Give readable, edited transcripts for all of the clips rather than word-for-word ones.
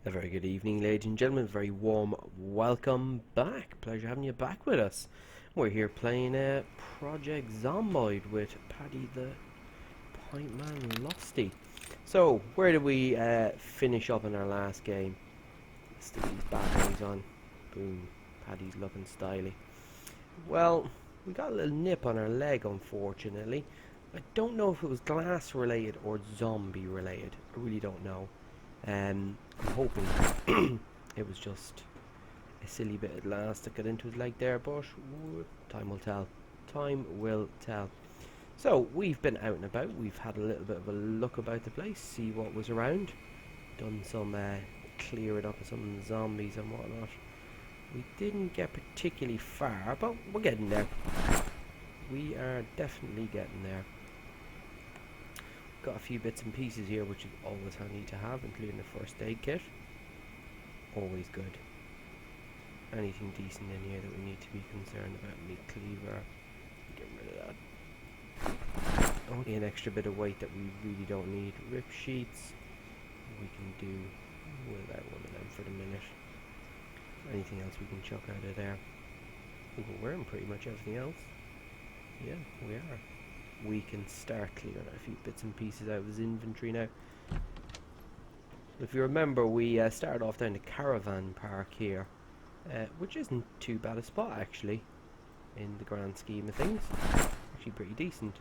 A very good evening, ladies and gentlemen. Very warm welcome back. Pleasure having you back with us. We're here playing Project Zomboid with Paddy the Point Man Losty. So, where did we finish up in our last game? Stick these batteries on. Boom. Paddy's looking styly. Well, we got a little nip on our leg, unfortunately. I don't know if it was glass related or zombie related. I really don't know. I'm hoping it was just a silly bit of glass that got into his leg there, but time will tell. Time will tell. So, we've been out and about. We've had a little bit of a look about the place, see what was around. Done some clearing up of some zombies and whatnot. We didn't get particularly far, but we're getting there. We are definitely getting there. Got a few bits and pieces here which is always handy to have, including the first aid kit. Always good. Anything decent in here that we need to be concerned about. Meat cleaver. Get rid of that. Only an extra bit of weight that we really don't need. Rip sheets. We can do without one of them for the minute. Anything else we can chuck out of there? I think we're wearing pretty much everything else. Yeah, we are. We can start clearing a few bits and pieces out of his inventory now. If you remember, we started off down the caravan park here, which isn't too bad a spot actually, in the grand scheme of things. Actually pretty decent.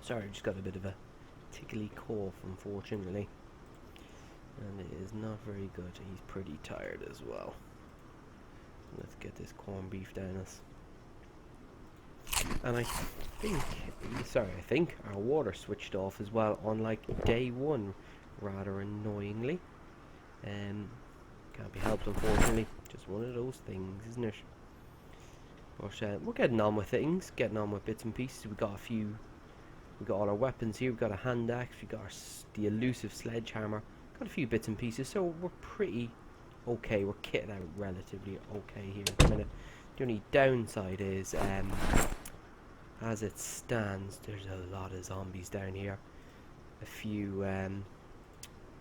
Sorry, I just got a bit of a tickly cough, unfortunately. And it is not very good. He's pretty tired as well. Let's get this corned beef down us. And I think our water switched off as well on like day one, rather annoyingly. Can't be helped, unfortunately. Just one of those things, isn't it? But we're getting on with things, getting on with bits and pieces. We got all our weapons here. We've got a hand axe. We got the elusive sledgehammer. Got a few bits and pieces, so we're pretty okay. We're kitted out relatively okay here at the minute. The only downside is, as it stands, there's a lot of zombies down here.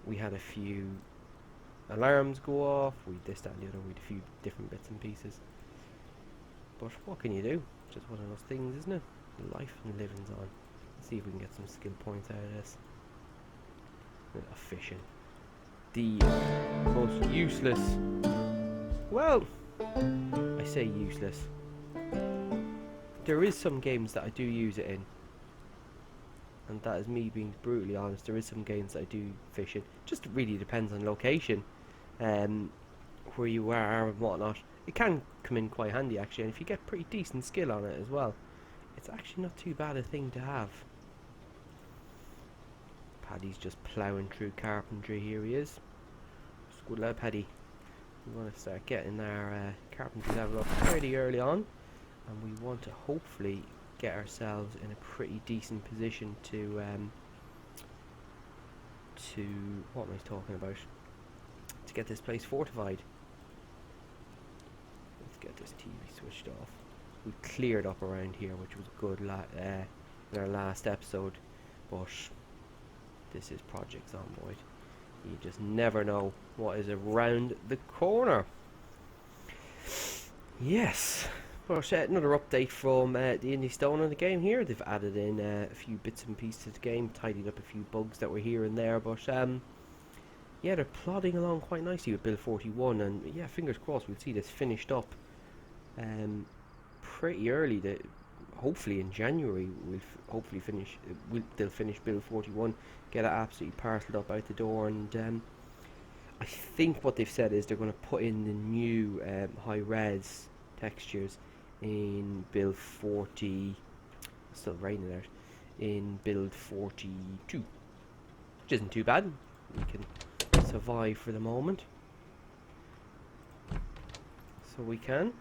We had a few alarms go off. This, that, and the other. We had a few different bits and pieces. But what can you do? Just one of those things, isn't it? Life and living's on. Let's see if we can get some skill points out of this. Fishing. The most useless. Well, I say useless. There is some games that I do use it in, and that is me being brutally honest. There is some games that I do fish in. Just really depends on location, where you are and whatnot. It can come in quite handy actually, and if you get pretty decent skill on it as well, it's actually not too bad a thing to have. Paddy's just ploughing through carpentry. Here he is. Good lad, Paddy. We want to start getting our carpentry level up pretty early on, and we want to hopefully get ourselves in a pretty decent position to what am I talking about? To get this place fortified. Let's get this TV switched off. We cleared up around here, which was good in our last episode, but this is Project Zomboid. You just never know what is around the corner. Yes. But another update from the Indie Stone on the game here. They've added in a few bits and pieces to the game, tidied up a few bugs that were here and there. But yeah, they're plodding along quite nicely with Build 41. And yeah, fingers crossed we'll see this finished up pretty early. Hopefully in January we'll hopefully finish. They'll finish Build 41, get it absolutely parcelled up out the door, and I think what they've said is they're going to put in the new high res textures in Build 40. It's still raining out. In Build 42, which isn't too bad. We can survive for the moment, so we can.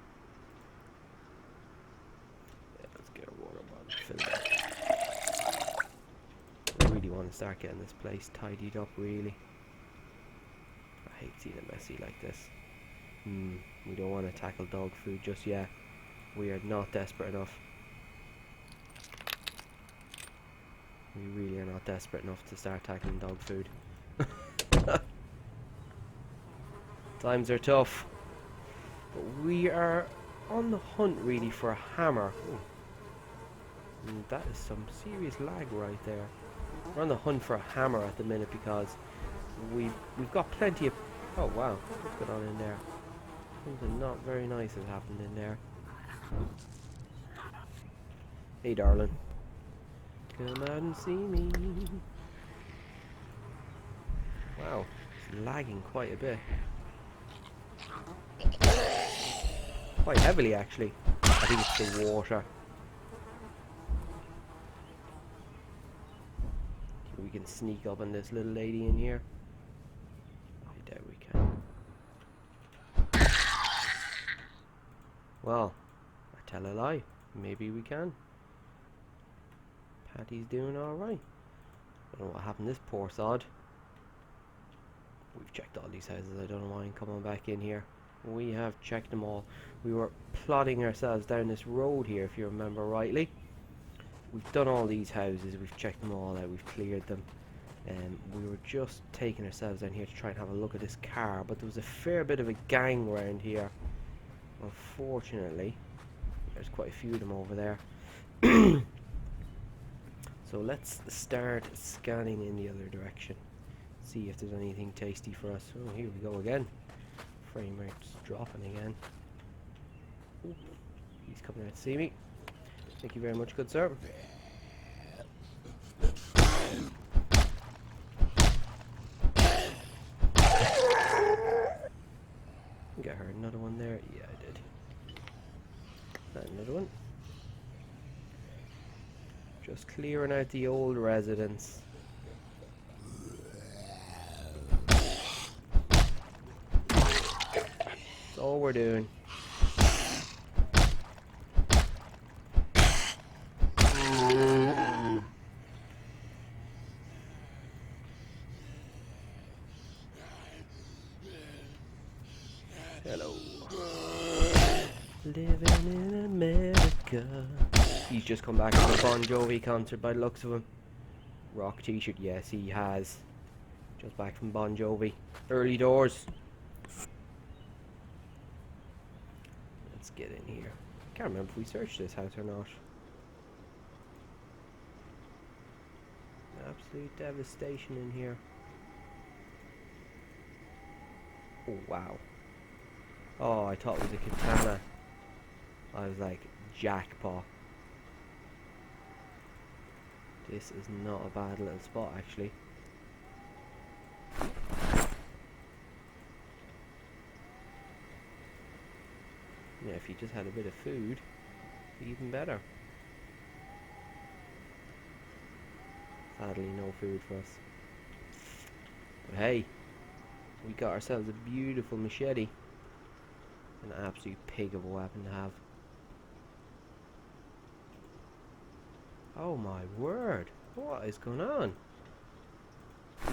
I really want to start getting this place tidied up, really. I hate seeing it messy like this. We don't want to tackle dog food just yet. We are not desperate enough. We really are not desperate enough to start tackling dog food. Times are tough. But we are on the hunt really for a hammer. Ooh. And that is some serious lag right there. We're on the hunt for a hammer at the minute because we've got plenty of... Oh wow, what's going on in there? Something not very nice has happened in there. Hey darling. Come out and see me. Wow, it's lagging quite a bit. Quite heavily actually. I think it's the water. We can sneak up on this little lady in here. I doubt we can. Well, I tell a lie. Maybe we can. Paddy's doing alright. I don't know what happened to this poor sod. We've checked all these houses. I don't know why I'm coming back in here. We have checked them all. We were plodding ourselves down this road here, if you remember rightly. We've done all these houses. We've checked them all out. We've cleared them. We were just taking ourselves down here to try and have a look at this car, but there was a fair bit of a gang around here. Unfortunately, there's quite a few of them over there. So let's start scanning in the other direction. See if there's anything tasty for us. Oh, here we go again. Frame rate's dropping again. Ooh, he's coming out to see me. Thank you very much, good sir. I think I heard another one there. Yeah, I did. Another one. Just clearing out the old residents. That's all we're doing. Hello. Living in America. He's just come back from a Bon Jovi concert by the looks of him. Rock t-shirt, yes he has. Just back from Bon Jovi. Early doors. Let's get in here. Can't remember if we searched this house or not. Absolute devastation in here. Oh wow. Oh, I thought it was a katana. I was like, jackpot. This is not a bad little spot actually. Yeah, if you just had a bit of food, even better. Sadly, no food for us. But hey, we got ourselves a beautiful machete. An absolute pig of a weapon to have. Oh my word, what is going on? A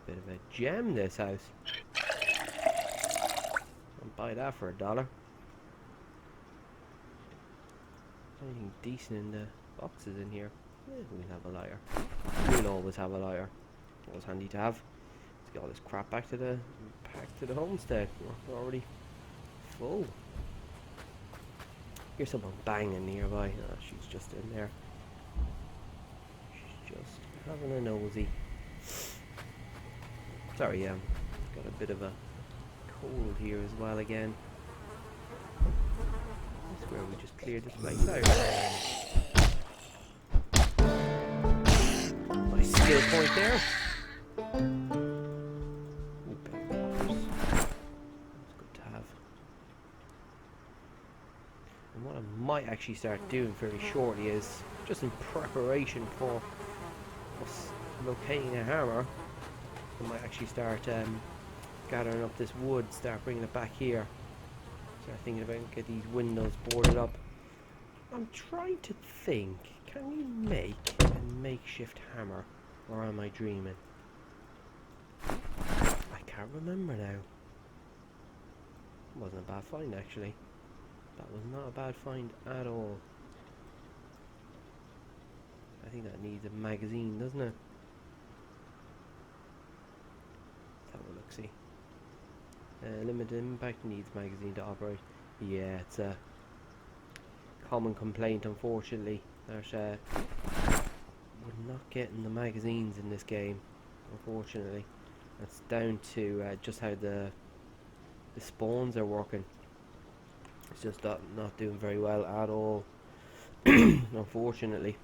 bit of a gem, this house. I'll buy that for $1. Anything decent in the boxes in here? Yeah, we'll have a liar. We'll always have a liar. Always handy to have. Let's get all this crap back to the homestead. We're already full. Here's someone banging nearby. Oh, she's just in there. She's just having a nosy. Sorry, got a bit of a cold here as well again. I swear we just cleared this place out. Nice skill point there. What I might actually start doing very shortly is, just in preparation for us locating a hammer, I might actually start gathering up this wood, start bringing it back here. Start thinking about get these windows boarded up. I'm trying to think, can you make a makeshift hammer, or am I dreaming? I can't remember now. Wasn't a bad find actually. That was not a bad find at all. I think that needs a magazine, doesn't it? Let's have a look, see. Limited impact needs magazine to operate. Yeah, it's a common complaint, unfortunately, that we're not getting the magazines in this game, unfortunately. That's down to just how the spawns are working. It's just not doing very well at all, unfortunately.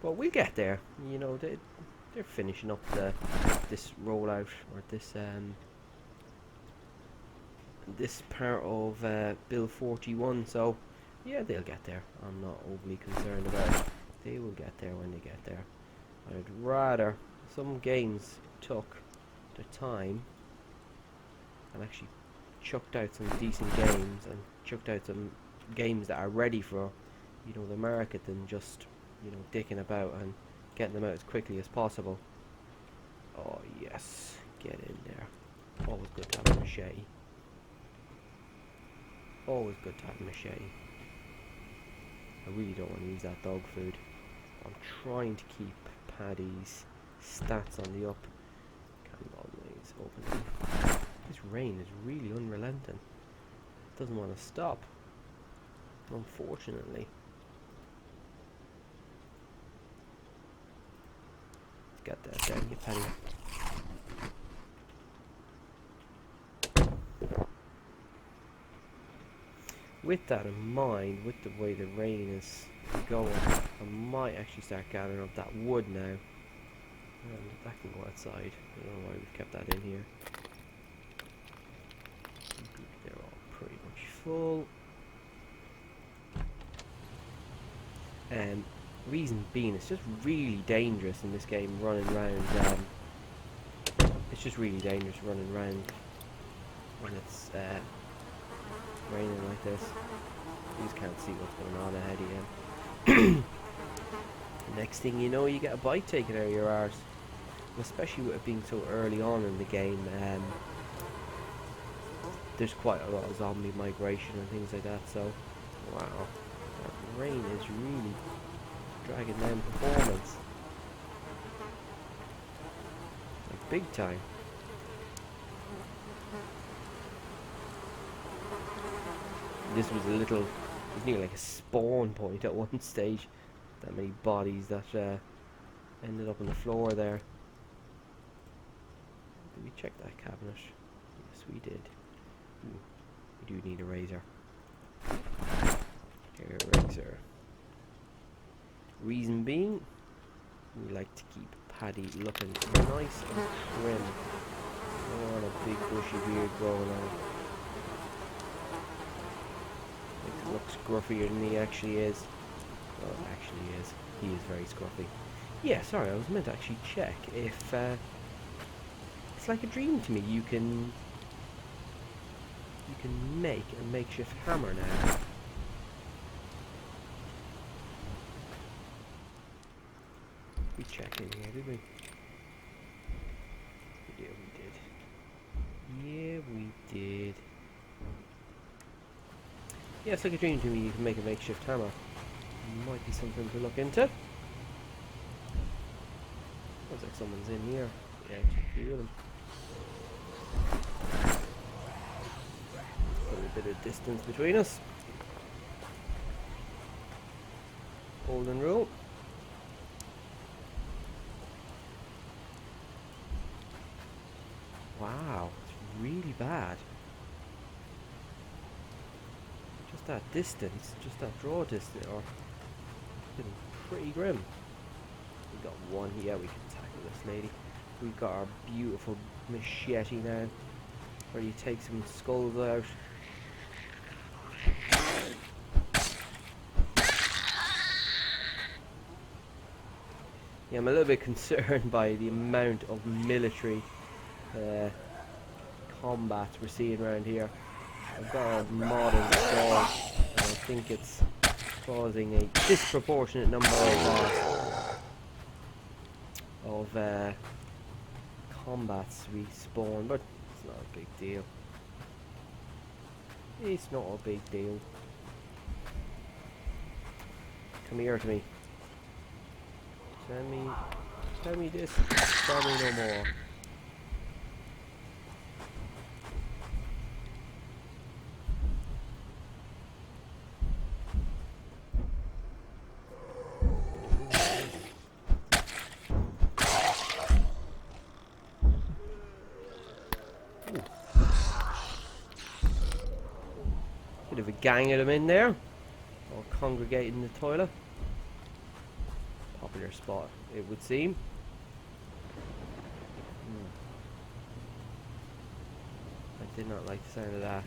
But we'll get there. You know, they're finishing up this rollout, or this part of build 41. So yeah, they'll get there. I'm not overly concerned about it. They will get there when they get there. I'd rather some games took the time and actually chucked out some decent games and chucked out some games that are ready for, you know, the market, than just, you know, dicking about and getting them out as quickly as possible. Oh yes, get in there. Always good to have a machete. Always good to have a machete. I really don't want to use that dog food. I'm trying to keep Paddy's stats on the up. Can't always open it. This rain is really unrelenting. It doesn't want to stop, unfortunately. Get that down, you Paddy. With that in mind, with the way the rain is going, I might actually start gathering up that wood now. And that can go outside. I don't know why we've kept that in here. They're all pretty much full. Reason being, it's just really dangerous in this game running around. It's just really dangerous running around when it's raining like this. You just can't see what's going on ahead of you. Next thing you know, you get a bite taken out of your arse. Especially with it being so early on in the game, there's quite a lot of zombie migration and things like that, so wow, that rain is really dragging down performance. Like big time. This was it was nearly like a spawn point at one stage. That many bodies that ended up on the floor there. Did we check that cabinet? Yes, we did. Ooh, we do need a razor. Here, razor. Reason being, we like to keep Paddy looking nice and trim. Don't want a big bushy beard growing on. Makes it look scruffier than he actually is. Well, actually is. He is very scruffy. Yeah, sorry, I was meant to actually check if it's like a dream to me. You can make a makeshift hammer now. We checked in here, did we? Yeah, we did. Yeah, we did. Yeah, it's like a dream to me. You can make a makeshift hammer. Might be something to look into. Looks like someone's in here. Yeah, I can feel them. Put a bit of distance between us. Golden rule. Wow, it's really bad. Just that distance, just that draw distance, or getting pretty grim. We got one here. We can tackle this lady. We've got our beautiful machete now, where you take some skulls out. Yeah, I'm a little bit concerned by the amount of military combat we're seeing around here. I've got a mod installed, and I think it's causing a disproportionate number of combats respawn, but it's not a big deal. It's not a big deal. Come here to me. Tell me this. Tell me no more. Bit of a gang of them in there, all congregating in the toilet. Popular spot, it would seem. I did not like the sound of that.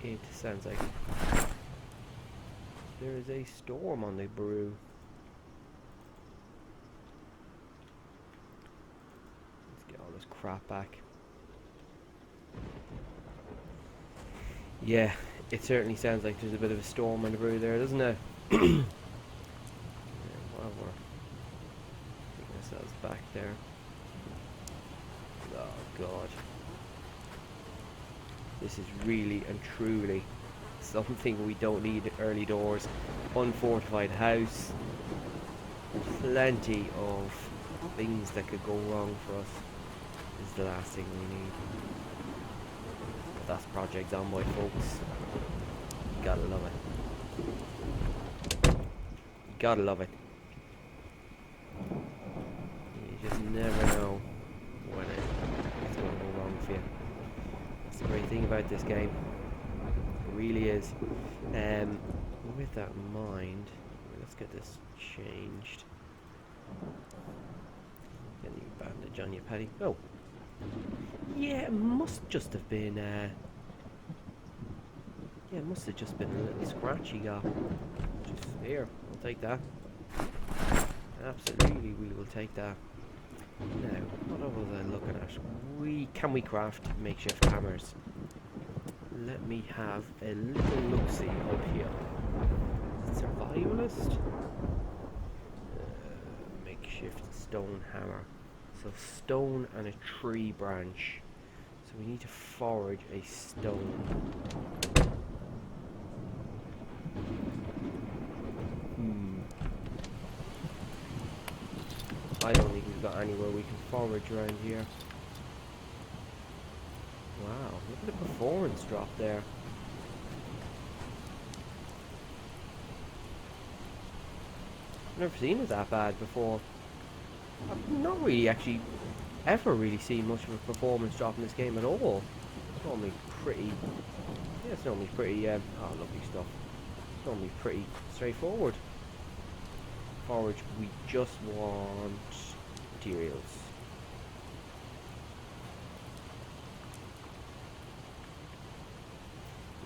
It sounds like there is a storm on the brew. Let's get all this crap back. Yeah, it certainly sounds like there's a bit of a storm on the brew there, doesn't it? Yeah, while we're taking ourselves back there. Oh god. This is really and truly something we don't need early doors. Unfortified house. Plenty of things that could go wrong for us is the last thing we need. That's Project Zomboid, folks. You gotta love it. You gotta love it. You just never know when it's gonna go wrong for you. That's the great thing about this game. It really is. With that in mind, let's get this changed. Get a new bandage on you, Paddy. Oh. Yeah, it must just have been, yeah, it must have just been a little scratch he got. Just here, I'll take that. Absolutely, we will take that. Now, what was I looking at? Can we craft makeshift hammers? Let me have a little look-see up here. Survivalist? Makeshift stone hammer. So stone and a tree branch. So we need to forage a stone. I don't think we've got anywhere we can forage around here. Wow, look at the performance drop there. I've never seen it that bad before. I've not really actually ever really seen much of a performance drop in this game at all. It's normally pretty, yeah, it's normally pretty, oh, lovely stuff. It's normally pretty straightforward. Forage, we just want materials.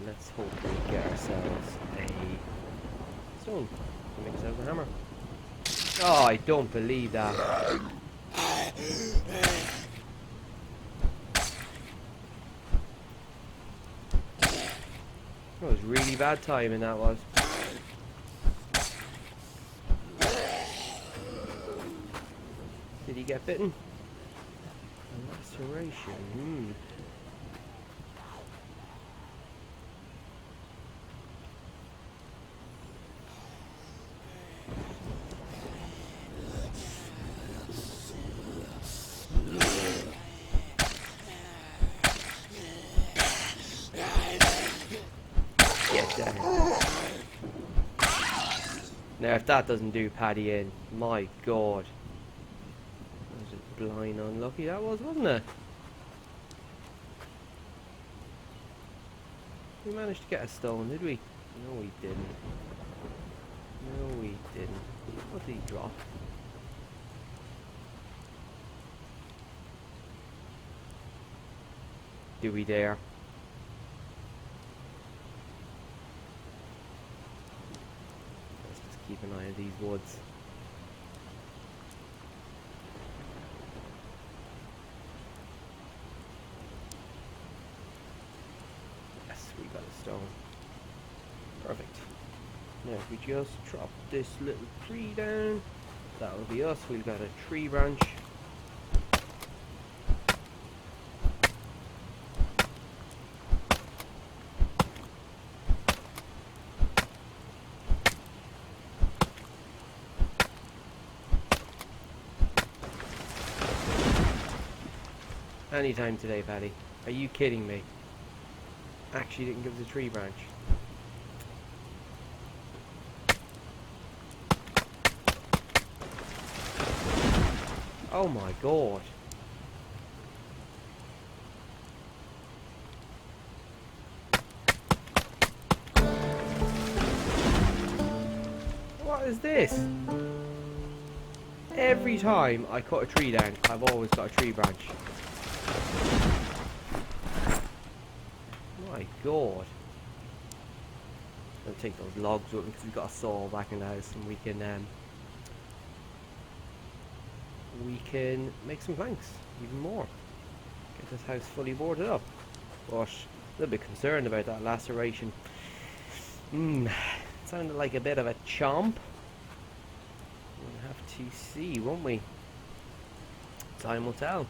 Let's hopefully get ourselves a stone to make ourselves a hammer. Oh, I don't believe that. That was really bad timing, that was. Did he get bitten? Laceration. Now if that doesn't do Paddy in, my god. That was just blind unlucky that was, wasn't it? We managed to get a stone, did we? No we didn't. No we didn't. What did he drop? Do we dare? Keep an eye on these woods. Yes, we got a stone. Perfect. Now if we just drop this little tree down, that'll be us. We've got a tree branch. Anytime today, Paddy. Are you kidding me? Actually didn't give us a tree branch. Oh my god. What is this? Every time I cut a tree down, I've always got a tree branch. My god. I'll take those logs with me because we've got a saw back in the house and we can make some planks, even more. Get this house fully boarded up. But a little bit concerned about that laceration. Sounded like a bit of a chomp. We'll have to see, won't we? Time will tell.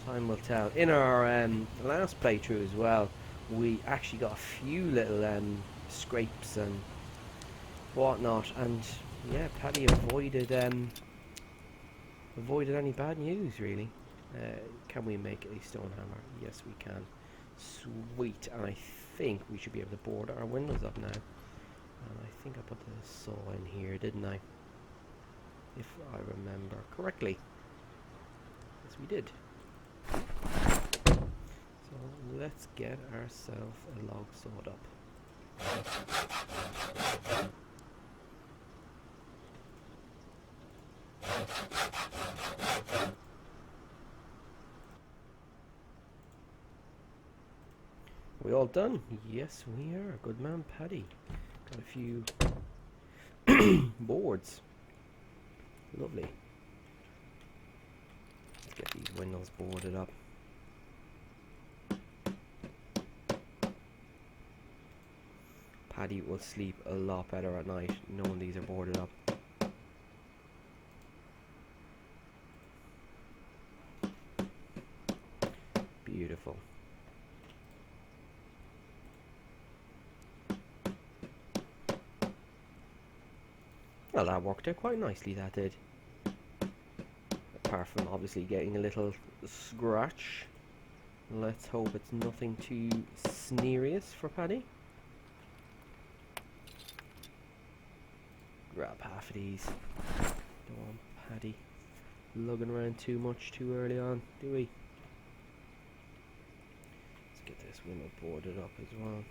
Time will tell. In our last playthrough as well, we actually got a few little scrapes and whatnot, and yeah, Paddy avoided any bad news really. Can we make a stone hammer? Yes, we can. Sweet. And I think we should be able to board our windows up now. And I think I put the saw in here, didn't I? If I remember correctly. Yes, we did. So let's get ourselves a log sawed up. We all done? Yes, we are. Good man, Paddy. Got a few boards. Lovely. Let's get these windows boarded up. Paddy will sleep a lot better at night knowing these are boarded up. Beautiful. Well, that worked out quite nicely, that did. Apart from obviously getting a little scratch. Let's hope it's nothing too serious for Paddy. Grab half of these. Don't want Paddy lugging around too much too early on, do we? Let's get this window boarded up as well.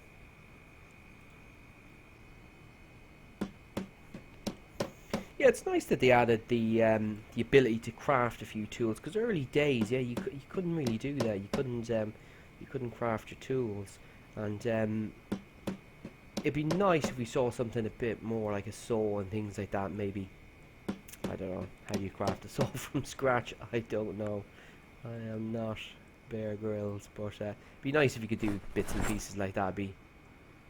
Yeah, it's nice that they added the ability to craft a few tools, because early days, yeah, you couldn't really do that. You couldn't craft your tools, and it'd be nice if we saw something a bit more like a saw and things like that. Maybe, I don't know how you craft a saw from scratch. I don't know. I am not Bear Grylls, but it'd be nice if you could do bits and pieces like that. Be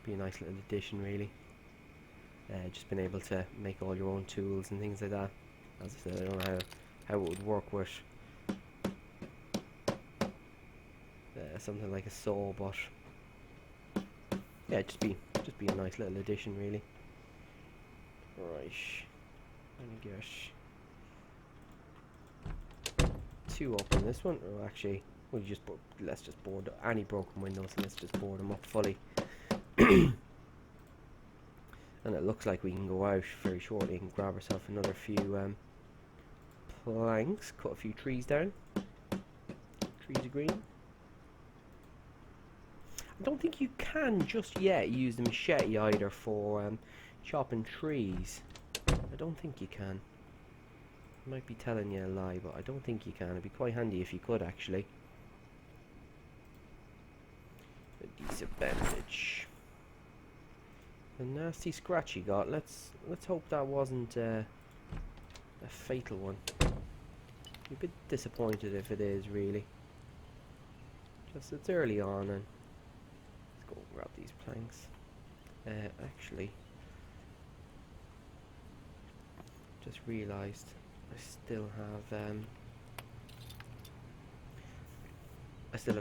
a nice little addition, really. Just being able to make all your own tools and things like that. As I said, I don't know how it would work with something like a saw, but yeah, just be a nice little addition, really. Right, let me get 2 up on this one. Or actually, let's just board any broken windows and let's just board them up fully. And it looks like we can go out very shortly and grab ourselves another few planks, cut a few trees down. Trees are green. I don't think you can just yet use the machete either for chopping trees. I don't think you can. I might be telling you a lie, but I don't think you can. It'd be quite handy if you could, actually. Adhesive bandage. The nasty scratch you got. Let's hope that wasn't a fatal one. Be a bit disappointed if it is, really. Just it's early on, and let's go grab these planks. Actually, just realised I still have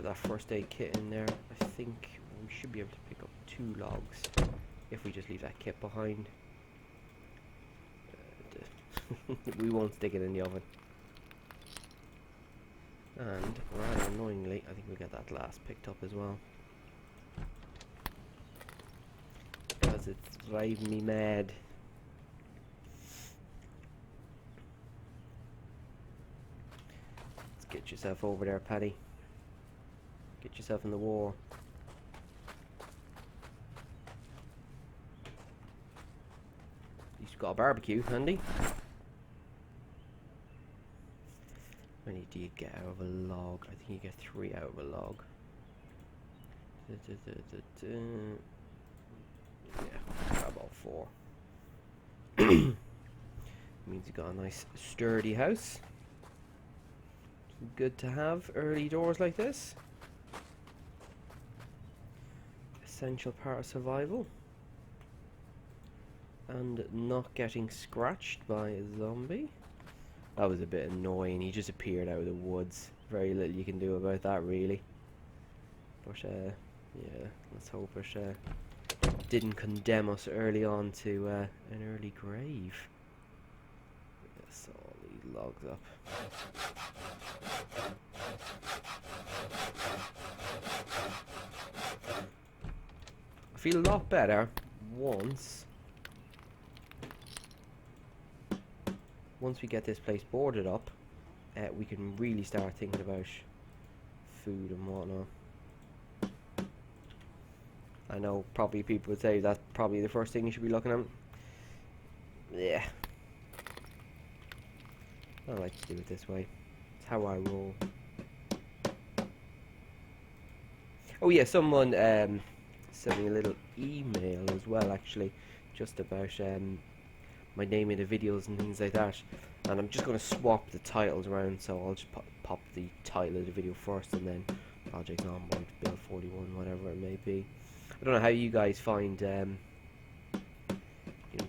that first aid kit in there. I think we should be able to pick up 2 logs. If we just leave that kit behind. We won't stick it in the oven. And rather annoyingly, I think we get that glass picked up as well. Because it's driving me mad. Let's get yourself over there, Paddy. Get yourself in the war. At least you've got a barbecue handy. How many do you get out of a log? I think you get 3 out of a log. Yeah, grab all 4. Means you got a nice sturdy house. Good to have early doors like this. Essential part of survival. And not getting scratched by a zombie. That was a bit annoying. He just appeared out of the woods. Very little you can do about that, really. But yeah, let's hope it didn't condemn us early on to an early grave. Yes, all these logs up. I feel a lot better once we get this place boarded up. We can really start thinking about food and whatnot. I know probably people would say that's probably the first thing you should be looking at. Yeah, I like to do it this way. It's how I roll. Oh yeah, someone sent me a little email as well, actually, just about my name in the videos and things like that. And I'm just going to swap the titles around, so I'll just pop the title of the video first, and then Project Zomboid, Bill 41, whatever it may be. I don't know how you guys find you know,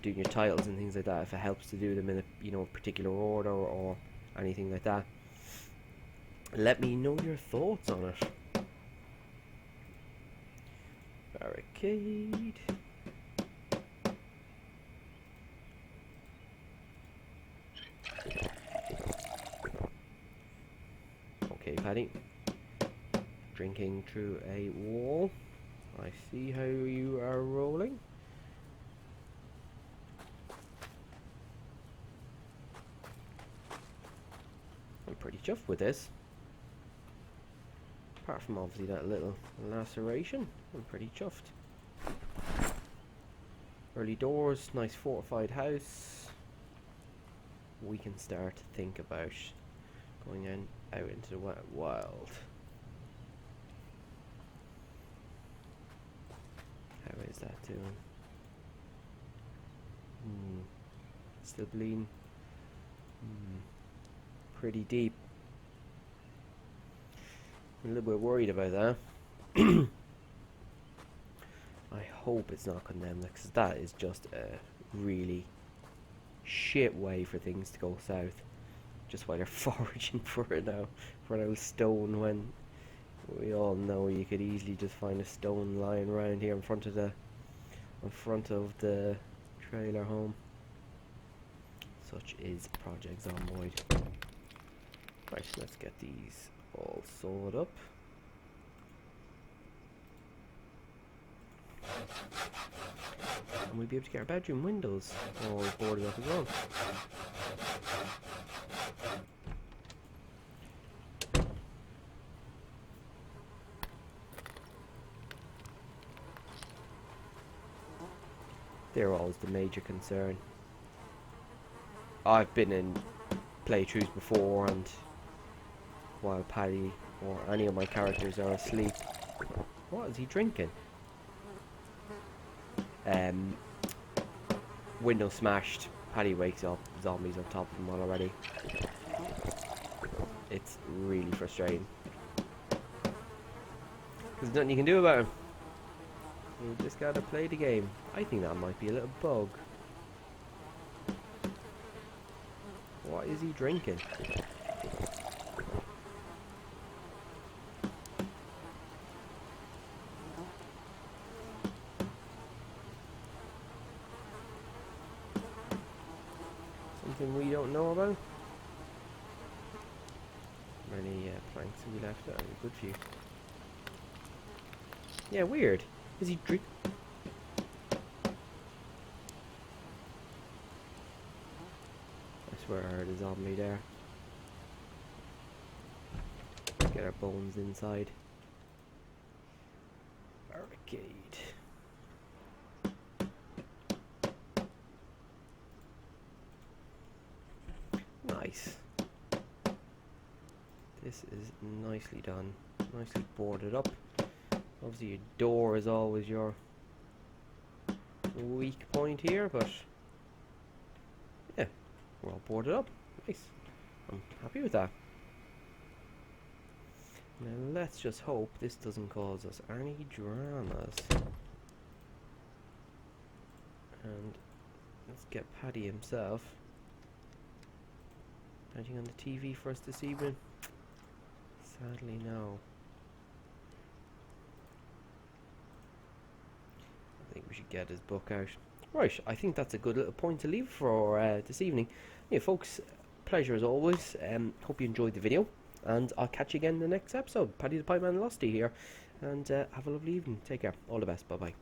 doing your titles and things like that, if it helps to do them in a particular order or anything like that. Let me know your thoughts on it. Barricade. Okay, Paddy. Drinking through a wall. I see how you are rolling. I'm pretty chuffed with this. Apart from obviously that little laceration, I'm pretty chuffed. Early doors, nice fortified house. We can start to think about going out into the wild. How is that doing? Still bleeding. Pretty deep. I'm a little bit worried about that. I hope it's not condemned, because that is just a really shit way for things to go south. Just while they're foraging for it now, for an old stone, when we all know you could easily just find a stone lying around here in front of the trailer home. Such is Project Zomboid. Right, let's get these all sewed up. And we'll be able to get our bedroom windows all boarded up as well. They're always the major concern. I've been in playthroughs before, and while Paddy or any of my characters are asleep. What is he drinking? Window smashed. Paddy wakes up. Zombies on top of him already. It's really frustrating. There's nothing you can do about him. You just gotta play the game. I think that might be a little bug. What is he drinking? Something we don't know about? Many planks have we left? Oh, a good few. Yeah, weird. Is he drink? I swear I heard a zombie there. Get our bones inside. Barricade. Nice. This is nicely done. Nicely boarded up. Obviously your door is always your weak point here, but yeah, we're all boarded up. Nice. I'm happy with that. Now let's just hope this doesn't cause us any dramas. And let's get Paddy himself. Anything on the TV for us this evening? Sadly, no. I think we should get his book out. Right, I think that's a good little point to leave for this evening. Yeah, folks, pleasure as always. Hope you enjoyed the video, and I'll catch you again in the next episode. Paddy the Pipeman Losty here, and have a lovely evening. Take care. All the best. Bye-bye.